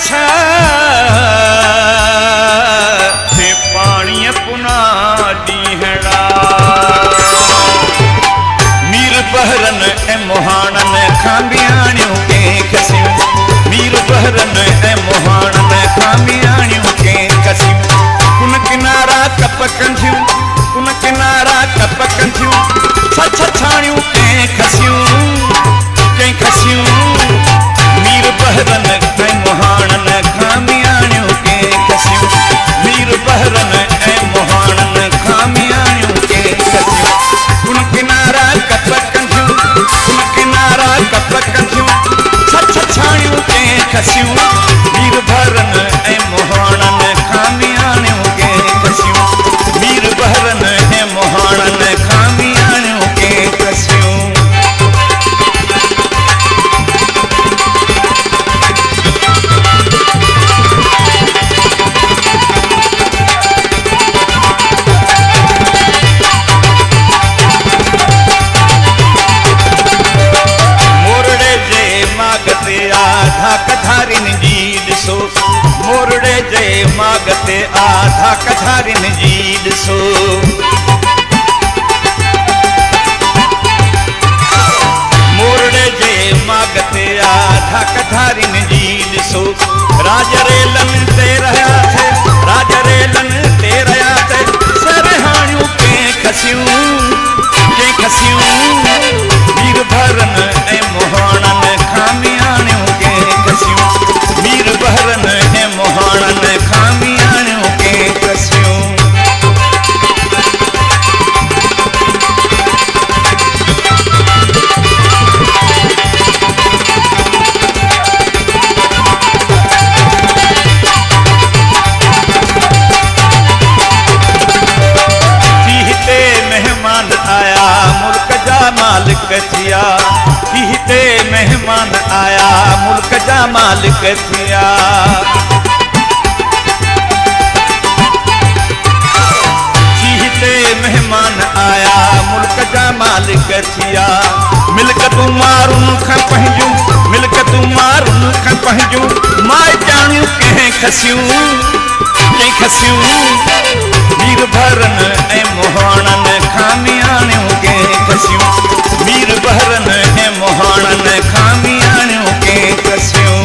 छा ते पानी पुना डीहड़ा मीर बहरन ए मोहानन खांबियाणियों के खसियूं मीर बहरन ए मोहानन खांबियाणियों के खसियूं कुन किनारा कप कंधियूं कुन किनारा कप कंधियूं सच छाणियूं के खसियूं मीर बहरन ए मोहानन खांबियाणियों के खसियूं मीर बहरन ए मोहानन खांबियाणियों के खसियूं कुन किनारा कप कंधियूं कुन किनारा कप कंधियूं सच छाणियूं के खसियूं मीर बहरन ए मोहानन खांबियाणियों के खसियूं मीर बहरन ए मोहानन खांबियाणियों के खसियूं आधा कधारिन जी ॾिसो मोरड़े जे मागते आधा कधारिन जी ॾिसो मोरड़े जे मागते आधा कधारिन जी ॾिसो राजरेलन ते रहिया थे राजरेलन ते रहिया थे सरहाणियूं के खसियूं मीर बहरन ए मोहानन खांबियाणियों के खसियूं मीर बहरन ए मोहानन खांबियाणियों के खसियूं जीते मेहमान आया मुल्क जा मालिक थिया जीते मेहमान आया मुल्क जा मालिक थिया जीते मेहमान आया मुल्क जा मालिक थिया मिल्कतूं मारुन खां पंहिंजूं मिल्कतूं मारुन खां पंहिंजूं माए ॼाणियूं कंहिं खसियूं मीर बहरन ए मोहानन खांबियाणियों के खसियूं मीर बहरन ए मोहानन खांबियाणियों के खसियूं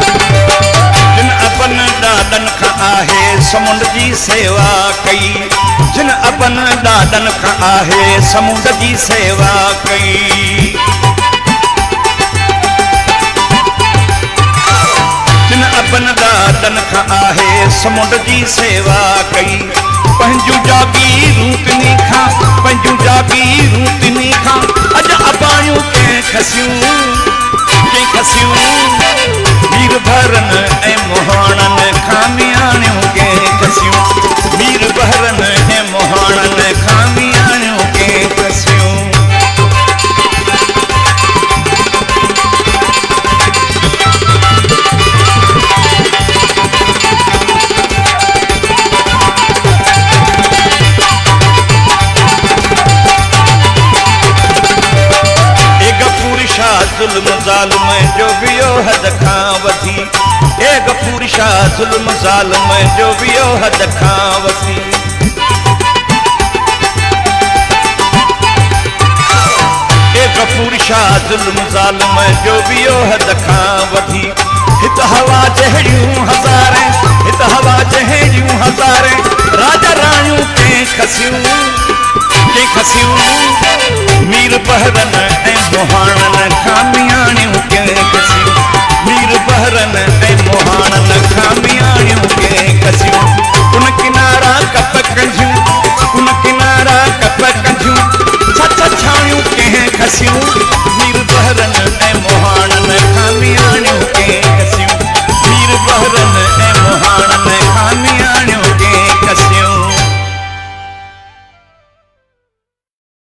जिन अपन ॾाॾन खां आहे समुंड जी सेवा कई जिन अपन ॾाॾन खां आहे समुंड जी सेवा कई जिन अपन ॾाॾन खां आहे समुंड जी सेवा कई पंहिंजूं जागीरूं खां अॼु अबाणियूं कंहिं खसियूं मीर बहरन ए मोहानन खांबियाणियों के खसियूं मीर बहरन ए मोहानन खांबियाणियों के खसियूं जुल्म ज़ालिम जो वियो हद खां वधी ए गफूर शाह जुल्म ज़ालिम जो वियो हद खां वधी ए गफूर शाह जुल्म ज़ालिम जो वियो हद खां वधी हित हवा जहिड़ियूं हज़ारे राजा राणियूं के खसियूं मीर बहरन ए